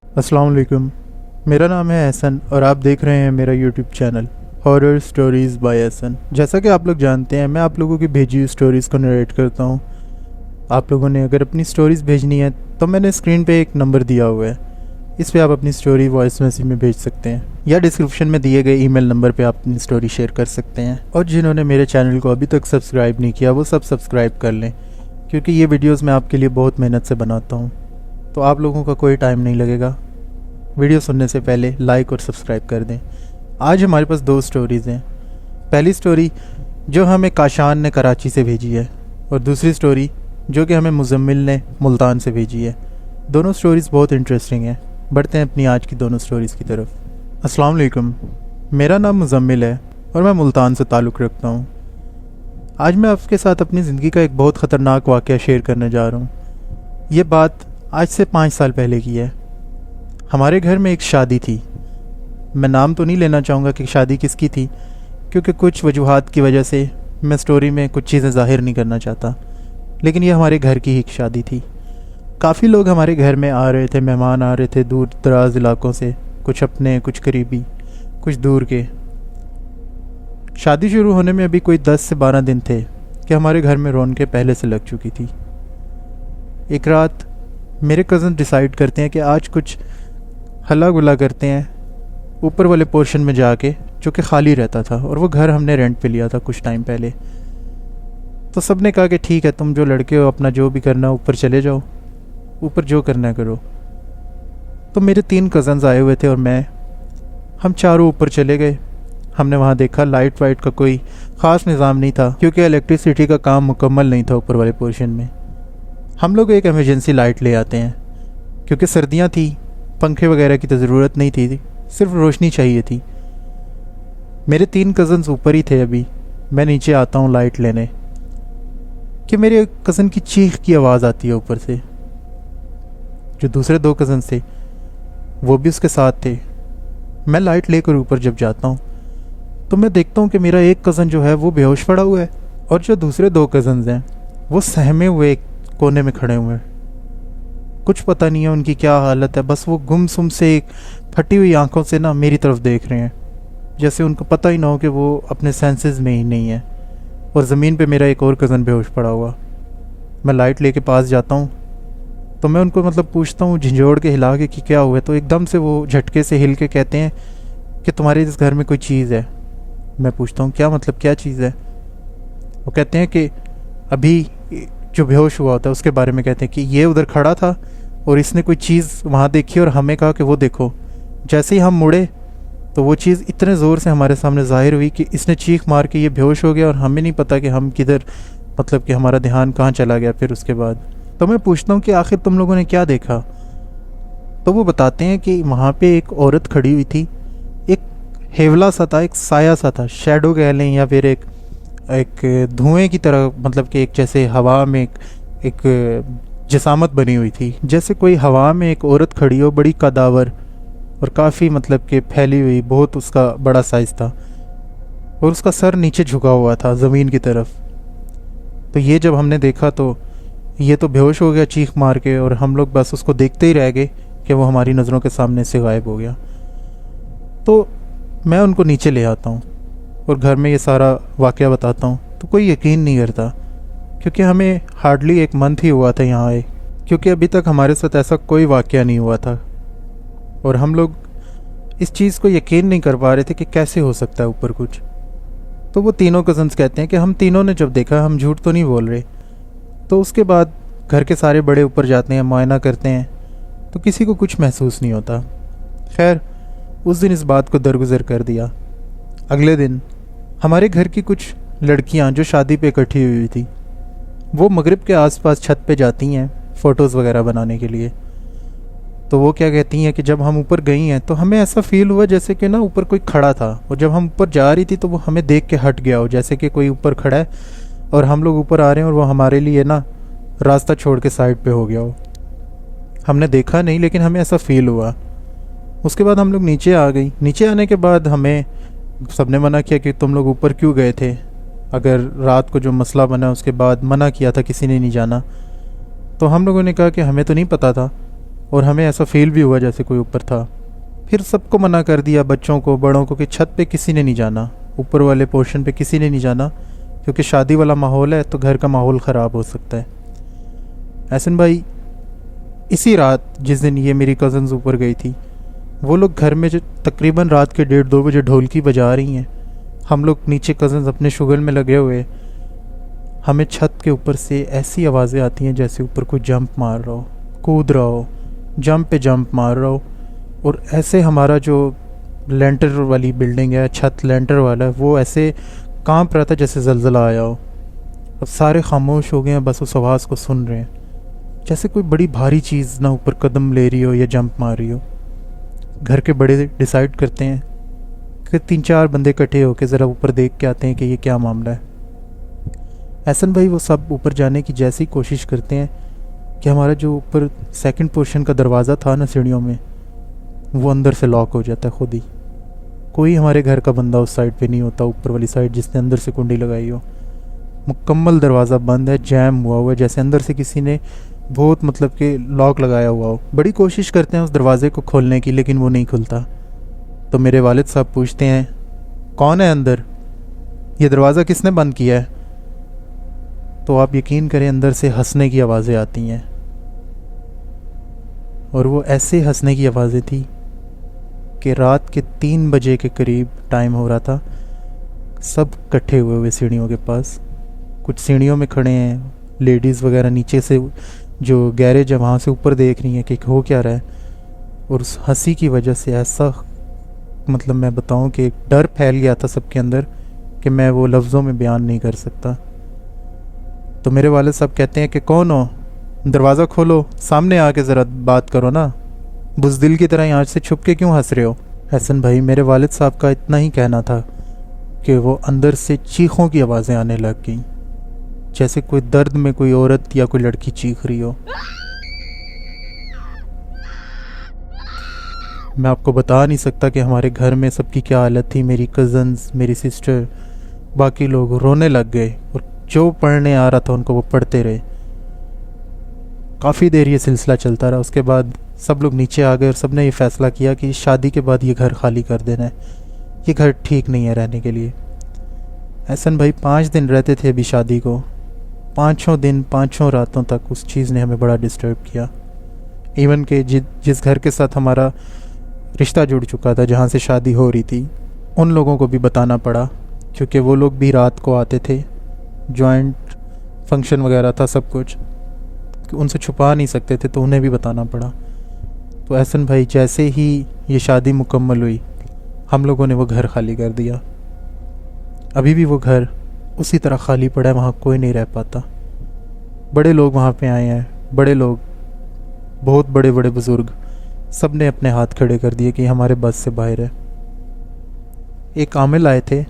अस्सलाम वालेकुम। मेरा नाम है एहसन और आप देख रहे हैं मेरा YouTube channel horror stories by Ehsan. जैसा कि आप लोग जानते हैं, मैं आप लोगों की भेजी हुई स्टोरीज़ को नरेट करता हूँ। आप लोगों ने अगर अपनी स्टोरीज़ भेजनी है तो मैंने स्क्रीन पे एक नंबर दिया हुआ है, इस पे आप अपनी स्टोरी वॉइस मैसेज में भेज सकते हैं या डिस्क्रिप्शन में दिए गए ईमेल नंबर पे आप अपनी स्टोरी शेयर कर सकते हैं। और जिन्होंने मेरे चैनल को अभी तक सब्सक्राइब नहीं किया वो सब सब्सक्राइब कर लें, क्योंकि ये वीडियोज़ मैं आपके लिए बहुत मेहनत से बनाता हूँ, तो आप लोगों का कोई टाइम नहीं लगेगा। वीडियो सुनने से पहले लाइक और सब्सक्राइब कर दें। आज हमारे पास दो स्टोरीज़ हैं। पहली स्टोरी जो हमें काशान ने कराची से भेजी है और दूसरी स्टोरी जो कि हमें मुजम्मिल ने मुल्तान से भेजी है। दोनों स्टोरीज़ बहुत इंटरेस्टिंग हैं। बढ़ते हैं अपनी आज की दोनों स्टोरीज़ की तरफ। अस्सलाम वालेकुम, मेरा नाम मुजम्मिल है और मैं मुल्तान से ताल्लुक़ रखता हूँ। आज मैं आपके साथ अपनी ज़िंदगी का एक बहुत ख़तरनाक वाक़या शेयर करने जा रहा हूँ। ये बात आज से 5 साल पहले की है। हमारे घर में एक शादी थी। मैं नाम तो नहीं लेना चाहूँगा कि शादी किसकी थी, क्योंकि कुछ वजूहात की वजह से मैं स्टोरी में कुछ चीज़ें ज़ाहिर नहीं करना चाहता, लेकिन ये हमारे घर की ही एक शादी थी। काफ़ी लोग हमारे घर में आ रहे थे, मेहमान आ रहे थे दूर दराज इलाकों से, कुछ अपने, कुछ करीबी, कुछ दूर के। शादी शुरू होने में अभी कोई 10 से 12 दिन थे कि हमारे घर में रौनकें पहले से लग चुकी थी। एक रात मेरे कज़न डिसाइड करते हैं कि आज कुछ हल्ला गुल्ला करते हैं ऊपर वाले पोर्शन में जाके, जो कि खाली रहता था और वो घर हमने रेंट पे लिया था कुछ टाइम पहले। तो सब ने कहा कि ठीक है, तुम जो लड़के हो अपना जो भी करना ऊपर चले जाओ, ऊपर जो करना है करो। तो मेरे 3 कज़न्स आए हुए थे और हम चारों ऊपर चले गए। हमने वहाँ देखा लाइट वाइट का कोई ख़ास निज़ाम नहीं था, क्योंकि इलेक्ट्रिसिटी का काम मुकम्मल नहीं था ऊपर वाले पोर्शन में। हम लोग एक इमरजेंसी लाइट ले आते हैं, क्योंकि सर्दियाँ थी, पंखे वगैरह की तो ज़रूरत नहीं थी, सिर्फ रोशनी चाहिए थी। मेरे 3 कज़न्स ऊपर ही थे। अभी मैं नीचे आता हूँ लाइट लेने कि मेरे कज़न की चीख की आवाज़ आती है ऊपर से। जो दूसरे 2 कज़न्स थे वो भी उसके साथ थे। मैं लाइट लेकर ऊपर जब जाता हूँ तो मैं देखता हूँ कि मेरा एक कज़न जो है वो बेहोश पड़ा हुआ है और जो दूसरे 2 कज़न्स हैं वो सहमे हुए एक कोने में खड़े हुए हैं। कुछ पता नहीं है उनकी क्या हालत है, बस वो गुमसुम से एक फटी हुई आंखों से ना मेरी तरफ देख रहे हैं, जैसे उनको पता ही ना हो कि वो अपने सेंसेस में ही नहीं है। और ज़मीन पे मेरा एक और कज़न बेहोश पड़ा हुआ। मैं लाइट लेके पास जाता हूँ तो मैं उनको पूछता हूँ झंझोड़ के हिला के कि क्या हुआ है। तो एकदम से वो झटके से हिल के कहते हैं कि तुम्हारे इस घर में कोई चीज़ है। मैं पूछता हूँ क्या क्या चीज़ है। वो कहते हैं कि अभी जो बेहोश हुआ होता है उसके बारे में कहते हैं कि ये उधर खड़ा था और इसने कोई चीज़ वहाँ देखी और हमें कहा कि वो देखो। जैसे ही हम मुड़े तो वो चीज़ इतने ज़ोर से हमारे सामने ज़ाहिर हुई कि इसने चीख मार के ये बेहोश हो गया और हमें नहीं पता कि हम किधर, कि हमारा ध्यान कहाँ चला गया। फिर उसके बाद तो मैं पूछता हूँ कि आखिर तुम लोगों ने क्या देखा। तो वो बताते हैं कि वहाँ पे एक औरत खड़ी हुई थी, एक हेवला सा था, एक साया सा था, शैडो कह लें या फिर एक धुएं की तरह, कि एक जैसे हवा में एक जसामत बनी हुई थी, जैसे कोई हवा में एक औरत खड़ी हो, बड़ी कदावर और काफ़ी कि फैली हुई, बहुत उसका बड़ा साइज़ था और उसका सर नीचे झुका हुआ था ज़मीन की तरफ। तो ये जब हमने देखा तो ये तो बेहोश हो गया चीख मार के, और हम लोग बस उसको देखते ही रह गए कि वो हमारी नज़रों के सामने से गायब हो गया। तो मैं उनको नीचे ले आता हूँ और घर में ये सारा वाक़या बताता हूँ तो कोई यकीन नहीं करता, क्योंकि हमें हार्डली 1 मंथ ही हुआ था यहाँ आए, क्योंकि अभी तक हमारे साथ ऐसा कोई वाक़या नहीं हुआ था और हम लोग इस चीज़ को यकीन नहीं कर पा रहे थे कि कैसे हो सकता है ऊपर कुछ। तो वो तीनों कज़न्स कहते हैं कि हम तीनों ने जब देखा, हम झूठ तो नहीं बोल रहे। तो उसके बाद घर के सारे बड़े ऊपर जाते हैं, मुआयना करते हैं, तो किसी को कुछ महसूस नहीं होता। खैर, उस दिन इस बात को दरगुजर कर दिया। अगले दिन हमारे घर की कुछ लड़कियां जो शादी पे इकट्ठी हुई थी, वो मगरिब के आसपास छत पे जाती हैं फ़ोटोज़ वगैरह बनाने के लिए। तो वो क्या कहती हैं कि जब हम ऊपर गई हैं तो हमें ऐसा फ़ील हुआ जैसे कि ना ऊपर कोई खड़ा था, और जब हम ऊपर जा रही थी तो वो हमें देख के हट गया हो, जैसे कि कोई ऊपर खड़ा है और हम लोग ऊपर आ रहे हैं और वो हमारे लिए ना रास्ता छोड़ के साइड पे हो गया हो। हमने देखा नहीं, लेकिन हमें ऐसा फ़ील हुआ। उसके बाद हम लोग नीचे आ गई। नीचे आने के बाद हमें सबने मना किया कि तुम लोग ऊपर क्यों गए थे, अगर रात को जो मसला बना उसके बाद मना किया था, किसी ने नहीं जाना। तो हम लोगों ने कहा कि हमें तो नहीं पता था, और हमें ऐसा फील भी हुआ जैसे कोई ऊपर था। फिर सबको मना कर दिया, बच्चों को, बड़ों को, कि छत पे किसी ने नहीं जाना, ऊपर वाले पोर्शन पे किसी ने नहीं जाना, क्योंकि शादी वाला माहौल है तो घर का माहौल ख़राब हो सकता है। एहसन भाई, इसी रात जिस दिन ये मेरी कज़न्स ऊपर गई थी, वो लोग घर में जो तकरीबन रात के 1:30-2 बजे ढोलकी बजा रही हैं, हम लोग नीचे कज़न्स अपने शुगल में लगे हुए, हमें छत के ऊपर से ऐसी आवाज़ें आती हैं जैसे ऊपर कोई जंप मार रहा हो, कूद रहा हो, जंप पे जंप मार रहा हो। और ऐसे हमारा जो लेंटर वाली बिल्डिंग है, छत लेंटर वाला है, वो ऐसे कांप रहा था जैसे ज़लज़ला आया हो। अब सारे खामोश हो गए हैं, बस उस आवाज़ को सुन रहे हैं, जैसे कोई बड़ी भारी चीज़ ना ऊपर कदम ले रही हो या जंप मार रही हो। घर के बड़े डिसाइड करते हैं कि 3-4 बंदे इकट्ठे होकर ज़रा ऊपर देख के आते हैं कि ये क्या मामला है। एहसन भाई वो सब ऊपर जाने की जैसी कोशिश करते हैं कि हमारा जो ऊपर सेकंड पोर्शन का दरवाज़ा था ना सीढ़ियों में, वो अंदर से लॉक हो जाता है खुद ही। कोई हमारे घर का बंदा उस साइड पे नहीं होता, ऊपर वाली साइड जिसने अंदर से कुंडी लगाई हो। मुकम्मल दरवाज़ा बंद है, जैम हुआ है, जैसे अंदर से किसी ने बहुत मतलब कि लॉक लगाया हुआ हो। बड़ी कोशिश करते हैं उस दरवाज़े को खोलने की, लेकिन वो नहीं खुलता। तो मेरे वालिद साहब पूछते हैं, कौन है अंदर, ये दरवाज़ा किसने बंद किया है? तो आप यकीन करें, अंदर से हंसने की आवाज़ें आती हैं। और वो ऐसे हंसने की आवाज़ें थी कि रात के 3 बजे के करीब टाइम हो रहा था। सब इकट्ठे हुए सीढ़ियों के पास, कुछ सीढ़ियों में खड़े हैं, लेडीज़ वगैरह नीचे से जो गैरेज है वहाँ से ऊपर देख रही हैं कि हो क्या रहा है। और उस हंसी की वजह से ऐसा मतलब मैं बताऊं कि एक डर फैल गया था सबके अंदर कि मैं वो लफ्ज़ों में बयान नहीं कर सकता। तो मेरे वालिद साहब कहते हैं कि कौन हो, दरवाज़ा खोलो, सामने आके ज़रा बात करो ना, बुज़दिल की तरह यहाँ से छुप के क्यों हंस रहे हो? एहसन भाई, मेरे वालिद साहब का इतना ही कहना था कि वो अंदर से चीखों की आवाज़ें आने लग गईं, जैसे कोई दर्द में कोई औरत या कोई लड़की चीख रही हो। मैं आपको बता नहीं सकता कि हमारे घर में सबकी क्या हालत थी। मेरी कज़न्स, मेरी सिस्टर, बाकी लोग रोने लग गए, और जो पढ़ने आ रहा था उनको वो पढ़ते रहे। काफ़ी देर ये सिलसिला चलता रहा। उसके बाद सब लोग नीचे आ गए और सब ने ये फ़ैसला किया कि शादी के बाद ये घर खाली कर देना है, ये घर ठीक नहीं है रहने के लिए। एहसन भाई 5 दिन रहते थे अभी शादी को, 5 दिन 5 रातों तक उस चीज़ ने हमें बड़ा डिस्टर्ब किया। इवन के जिस घर के साथ हमारा रिश्ता जुड़ चुका था, जहाँ से शादी हो रही थी, उन लोगों को भी बताना पड़ा, क्योंकि वो लोग भी रात को आते थे, जॉइंट फंक्शन वगैरह था सब कुछ, उनसे छुपा नहीं सकते थे, तो उन्हें भी बताना पड़ा। तो एहसन भाई जैसे ही ये शादी मुकम्मल हुई, हम लोगों ने वो घर खाली कर दिया। अभी भी वो घर उसी तरह खाली पड़ा है, वहाँ कोई नहीं रह पाता। बड़े लोग वहाँ पे आए हैं, बड़े लोग, बहुत बड़े बड़े बुज़ुर्ग, सब ने अपने हाथ खड़े कर दिए कि हमारे बस से बाहर है। एक आमिल आए थे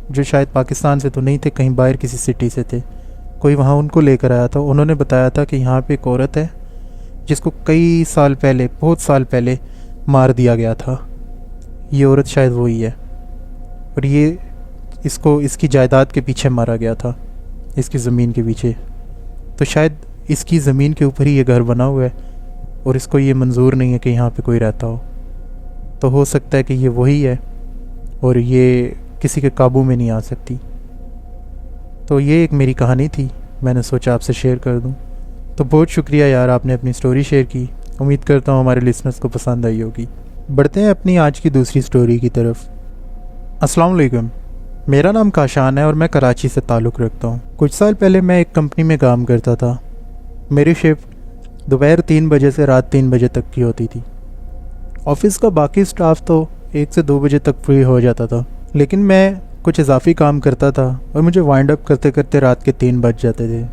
जो शायद पाकिस्तान से तो नहीं थे, कहीं बाहर किसी सिटी से थे, कोई वहाँ उनको लेकर आया था। उन्होंने बताया था कि यहाँ पे एक औरत है जिसको कई साल पहले, बहुत साल पहले मार दिया गया था। ये औरत शायद वही है, और ये इसको इसकी जायदाद के पीछे मारा गया था, इसकी ज़मीन के पीछे। तो शायद इसकी ज़मीन के ऊपर ही ये घर बना हुआ है, और इसको ये मंजूर नहीं है कि यहाँ पे कोई रहता हो। तो हो सकता है कि ये वही है, और ये किसी के काबू में नहीं आ सकती। तो ये एक मेरी कहानी थी, मैंने सोचा आपसे शेयर कर दूं। तो बहुत शुक्रिया यार, आपने अपनी स्टोरी शेयर की। उम्मीद करता हूँ हमारे लिसनर्स को पसंद आई होगी। बढ़ते हैं अपनी आज की दूसरी स्टोरी की तरफ। अस्सलाम वालेकुम, मेरा नाम काशान है और मैं कराची से ताल्लुक़ रखता हूँ। कुछ साल पहले मैं एक कंपनी में काम करता था। मेरी शिफ्ट दोपहर 3 बजे से रात 3 बजे तक की होती थी। ऑफिस का बाकी स्टाफ तो 1 से 2 बजे तक फ्री हो जाता था, लेकिन मैं कुछ इजाफी काम करता था और मुझे वाइंड अप करते करते रात के 3 बज जाते थे।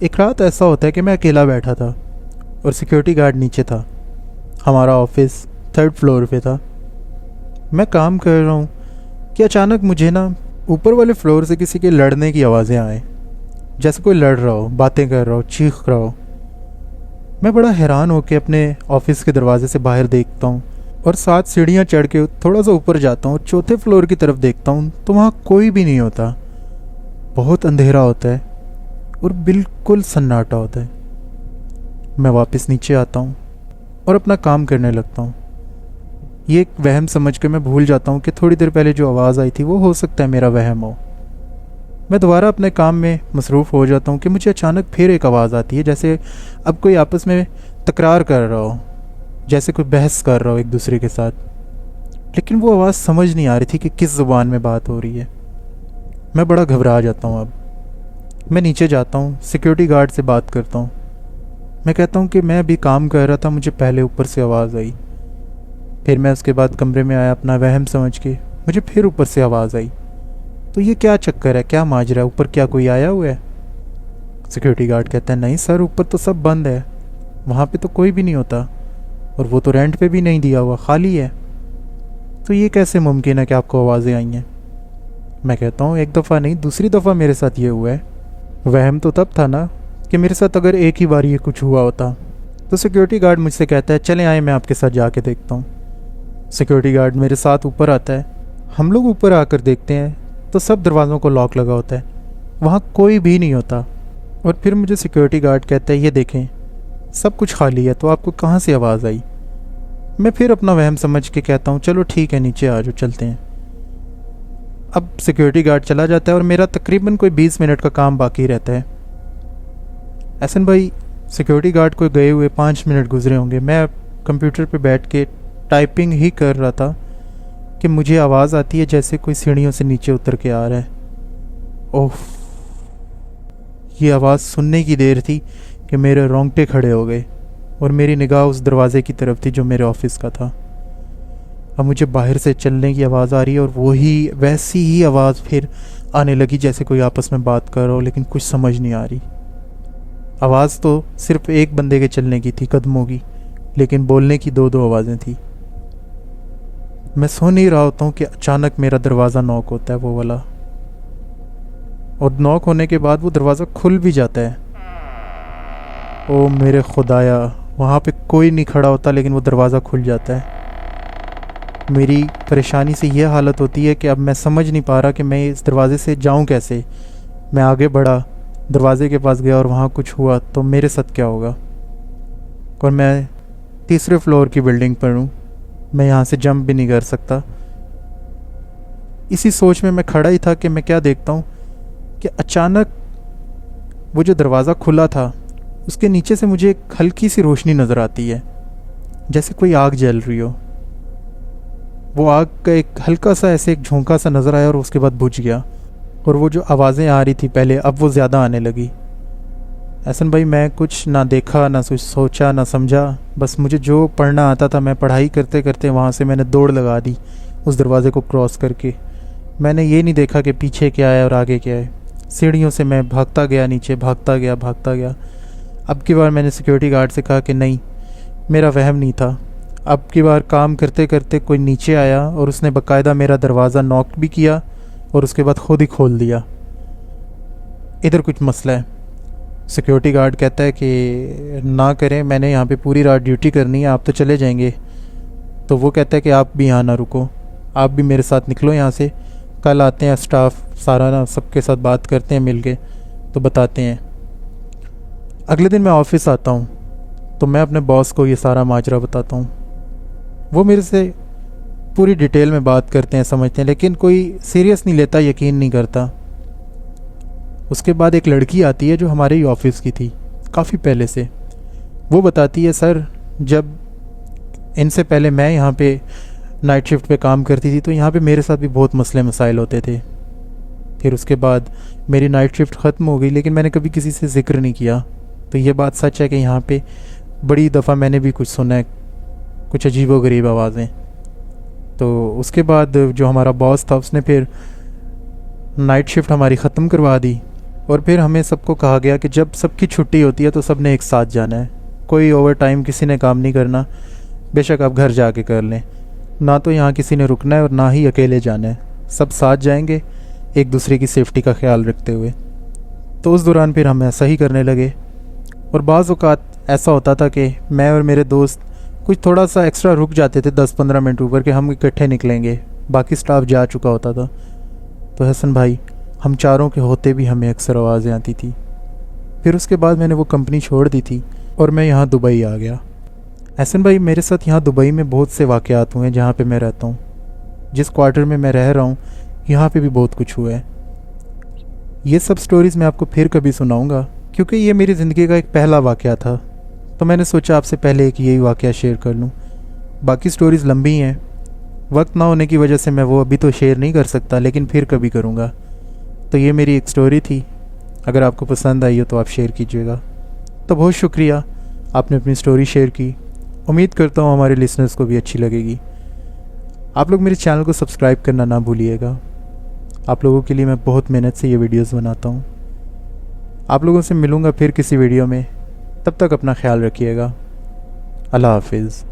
एक रात ऐसा होता है कि मैं अकेला बैठा था और सिक्योरिटी गार्ड नीचे था। हमारा ऑफिस 3rd फ्लोर पे था। मैं काम कर रहा हूँ कि अचानक मुझे ना ऊपर वाले फ्लोर से किसी के लड़ने की आवाज़ें आए, जैसे कोई लड़ रहा हो, बातें कर रहा हो, चीख रहा हो। मैं बड़ा हैरान होकर अपने ऑफिस के दरवाजे से बाहर देखता हूँ और 7 सीढ़ियाँ चढ़ के थोड़ा सा ऊपर जाता हूँ, 4थे फ्लोर की तरफ देखता हूँ तो वहाँ कोई भी नहीं होता। बहुत अंधेरा होता है और बिल्कुल सन्नाटा होता है। मैं वापस नीचे आता हूँ और अपना काम करने लगता हूँ। ये एक वहम समझ के मैं भूल जाता हूँ कि थोड़ी देर पहले जो आवाज़ आई थी वो हो सकता है मेरा वहम हो। मैं दोबारा अपने काम में मसरूफ़ हो जाता हूँ कि मुझे अचानक फिर एक आवाज़ आती है, जैसे अब कोई आपस में तकरार कर रहा हो, जैसे कोई बहस कर रहा हो एक दूसरे के साथ। लेकिन वो आवाज़ समझ नहीं आ रही थी कि किस ज़ुबान में बात हो रही है। मैं बड़ा घबरा जाता हूँ। अब मैं नीचे जाता हूँ, सिक्योरिटी गार्ड से बात करता हूँ। मैं कहता हूँ कि मैं अभी काम कर रहा था, मुझे पहले ऊपर से आवाज़ आई। फिर मैं उसके बाद कमरे में आया अपना वहम समझ के, मुझे फिर ऊपर से आवाज़ आई। तो ये क्या चक्कर है, क्या माजरा है, ऊपर क्या कोई आया हुआ है? सिक्योरिटी गार्ड कहता है नहीं सर, ऊपर तो सब बंद है, वहाँ पे तो कोई भी नहीं होता, और वो तो रेंट पे भी नहीं दिया हुआ, खाली है। तो ये कैसे मुमकिन है कि आपको आवाज़ें आई हैं? मैं कहता हूँ एक दफ़ा नहीं, दूसरी दफ़ा मेरे साथ ये हुआ है। वहम तो तब था ना कि मेरे साथ अगर एक ही बार ये कुछ हुआ होता। तो सिक्योरिटी गार्ड मुझसे कहता है चलें आए, मैं आपके साथ जाके देखता हूँ। सिक्योरिटी गार्ड मेरे साथ ऊपर आता है। हम लोग ऊपर आकर देखते हैं तो सब दरवाज़ों को लॉक लगा होता है, वहाँ कोई भी नहीं होता। और फिर मुझे सिक्योरिटी गार्ड कहता है ये देखें सब कुछ खाली है, तो आपको कहाँ से आवाज़ आई? मैं फिर अपना वहम समझ के कहता हूँ चलो ठीक है नीचे आ जाओ, चलते हैं। अब सिक्योरिटी गार्ड चला जाता है और मेरा तकरीबन कोई 20 मिनट का काम बाकी रहता है। एहसन भाई, सिक्योरिटी गार्ड को गए हुए 5 मिनट गुजरे होंगे। मैं कंप्यूटर पे बैठ के टाइपिंग ही कर रहा था कि मुझे आवाज़ आती है जैसे कोई सीढ़ियों से नीचे उतर के आ रहा है। ओह, ये आवाज़ सुनने की देर थी कि मेरे रोंगटे खड़े हो गए और मेरी निगाह उस दरवाज़े की तरफ थी जो मेरे ऑफिस का था। अब मुझे बाहर से चलने की आवाज़ आ रही है और वही वैसी ही आवाज़ फिर आने लगी जैसे कोई आपस में बात कर रहा हो, लेकिन कुछ समझ नहीं आ रही। आवाज़ तो सिर्फ एक बंदे के चलने की थी, कदमों की, लेकिन बोलने की दो दो आवाज़ें थी। मैं सो नहीं रहा होता हूँ कि अचानक मेरा दरवाज़ा नॉक होता है, वो वाला, और नॉक होने के बाद वो दरवाज़ा खुल भी जाता है। ओ मेरे खुदाया, वहाँ पे कोई नहीं खड़ा होता लेकिन वो दरवाज़ा खुल जाता है। मेरी परेशानी से ये हालत होती है कि अब मैं समझ नहीं पा रहा कि मैं इस दरवाज़े से जाऊँ कैसे। मैं आगे बढ़ा, दरवाज़े के पास गया और वहाँ कुछ हुआ तो मेरे साथ क्या होगा? और मैं तीसरे फ्लोर की बिल्डिंग पर हूँ, मैं यहाँ से जंप भी नहीं कर सकता। इसी सोच में मैं खड़ा ही था कि मैं क्या देखता हूँ कि अचानक वो जो दरवाज़ा खुला था उसके नीचे से मुझे एक हल्की सी रोशनी नज़र आती है, जैसे कोई आग जल रही हो। वो आग का एक हल्का सा ऐसे एक झोंका सा नज़र आया और उसके बाद बुझ गया। और वो जो आवाज़ें आ रही थी पहले, अब वो ज़्यादा आने लगी। एहसन भाई, मैं कुछ ना देखा, ना कुछ सोचा, ना समझा, बस मुझे जो पढ़ना आता था मैं पढ़ाई करते करते वहाँ से मैंने दौड़ लगा दी उस दरवाज़े को क्रॉस करके। मैंने ये नहीं देखा कि पीछे क्या है और आगे क्या है। सीढ़ियों से मैं भागता गया नीचे, भागता गया। अब की बार मैंने सिक्योरिटी गार्ड से कहा कि नहीं, मेरा वहम नहीं था। अब की बार काम करते करते कोई नीचे आया और उसने बाकायदा मेरा दरवाज़ा नॉक भी किया और उसके बाद खुद ही खोल दिया। इधर कुछ मसला है। सिक्योरिटी गार्ड कहता है कि ना करें, मैंने यहाँ पे पूरी रात ड्यूटी करनी है, आप तो चले जाएंगे। तो वो कहता है कि आप भी यहाँ ना रुको, आप भी मेरे साथ निकलो यहाँ से, कल आते हैं स्टाफ सारा ना, सबके साथ बात करते हैं मिल के, तो बताते हैं। अगले दिन मैं ऑफिस आता हूँ तो मैं अपने बॉस को ये सारा माजरा बताता हूँ। वो मेरे से पूरी डिटेल में बात करते हैं, समझते हैं, लेकिन कोई सीरियस नहीं लेता, यकीन नहीं करता। उसके बाद एक लड़की आती है जो हमारे ही ऑफिस की थी काफ़ी पहले से। वो बताती है सर, जब इनसे पहले मैं यहाँ पे नाइट शिफ्ट पे काम करती थी तो यहाँ पे मेरे साथ भी बहुत मसले मसाइल होते थे। फिर उसके बाद मेरी नाइट शिफ्ट ख़त्म हो गई, लेकिन मैंने कभी किसी से जिक्र नहीं किया। तो ये बात सच है कि यहाँ पे बड़ी दफ़ा मैंने भी कुछ सुना है, कुछ अजीबोगरीब आवाज़ें। तो उसके बाद जो हमारा बॉस था उसने फिर नाइट शिफ्ट हमारी ख़त्म करवा दी और फिर हमें सबको कहा गया कि जब सबकी छुट्टी होती है तो सब ने एक साथ जाना है, कोई ओवर टाइम किसी ने काम नहीं करना, बेशक आप घर जाके कर लें, ना तो यहाँ किसी ने रुकना है और ना ही अकेले जाना है, सब साथ जाएंगे एक दूसरे की सेफ्टी का ख्याल रखते हुए। तो उस दौरान फिर हम ऐसा ही करने लगे। और बाज़ औक़ात ऐसा होता था कि मैं और मेरे दोस्त कुछ थोड़ा सा एक्स्ट्रा रुक जाते थे 10-15 मिनट ऊपर, कि हम इकट्ठे निकलेंगे, बाकी स्टाफ जा चुका होता था। तो हसन भाई, हम चारों के होते भी हमें अक्सर आवाज़ें आती थी। फिर उसके बाद मैंने वो कंपनी छोड़ दी थी और मैं यहाँ दुबई आ गया। एहसन भाई, मेरे साथ यहाँ दुबई में बहुत से वाक़यात हुए हैं जहाँ पे मैं रहता हूँ। जिस क्वार्टर में मैं रह रहा हूँ यहाँ पे भी बहुत कुछ हुआ है। ये सब स्टोरीज़ मैं आपको फिर कभी सुनाऊँगा, क्योंकि ये मेरी ज़िंदगी का एक पहला वाक़या था, तो मैंने सोचा आपसे पहले एक यही वाक़या शेयर कर लूँ। बाकी स्टोरीज़ लंबी हैं, वक्त ना होने की वजह से मैं वो अभी तो शेयर नहीं कर सकता, लेकिन फिर कभी करूँगा। तो ये मेरी एक स्टोरी थी, अगर आपको पसंद आई हो तो आप शेयर कीजिएगा। तो बहुत शुक्रिया, आपने अपनी स्टोरी शेयर की। उम्मीद करता हूँ हमारे लिसनर्स को भी अच्छी लगेगी। आप लोग मेरे चैनल को सब्सक्राइब करना ना भूलिएगा। आप लोगों के लिए मैं बहुत मेहनत से ये वीडियोस बनाता हूँ। आप लोगों से मिलूँगा फिर किसी वीडियो में, तब तक अपना ख्याल रखिएगा। अल्लाह हाफिज़।